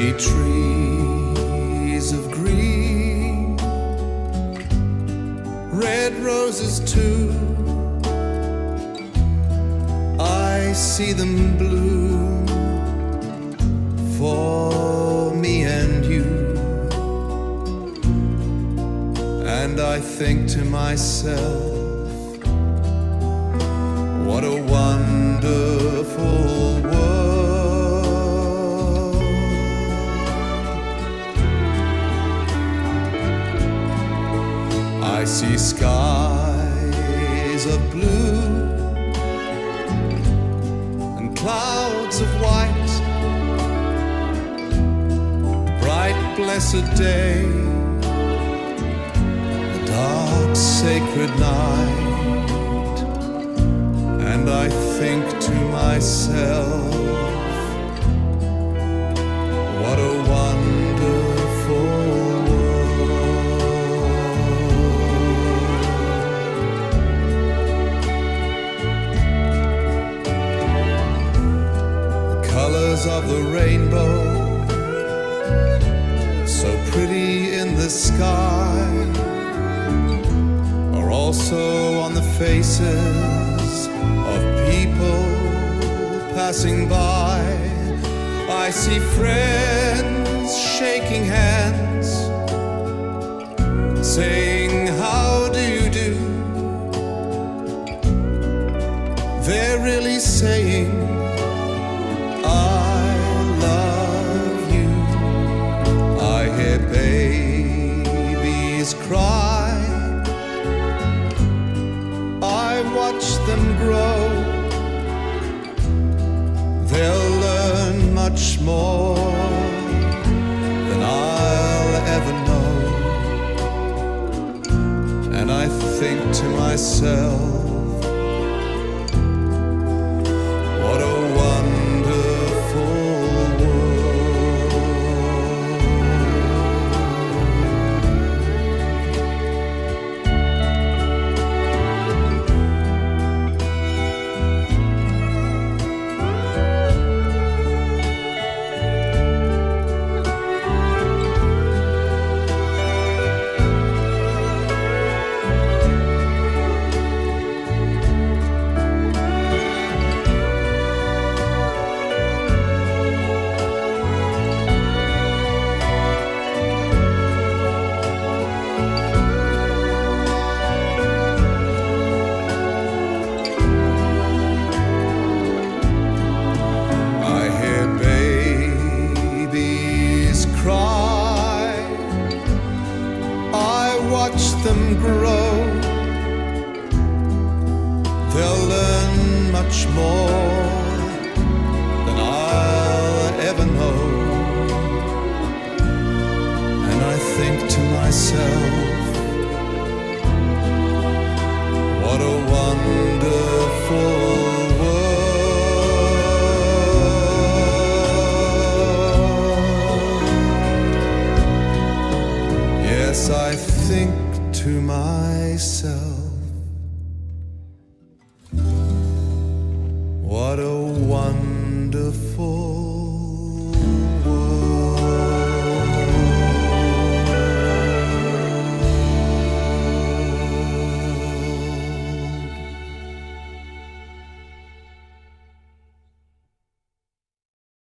see trees of green, red roses too. I see them bloom for me and you. And I think to myself, what a wonderful world. I see skies of blue and clouds of white, bright blessed day, a dark sacred night. And I think to myself, what a wonderful world. The colors of the rainbow, so pretty in the sky, are also on the faces of people passing by. I see friends shaking hands, saying, how do you do? They're really saying, I love you. I hear babies cry, I watch them grow. They'll learn much more than I'll ever know. And I think to myself, what a wonderful watch them grow. They'll learn much more than I'll ever know. And I think to myself, what a wonderful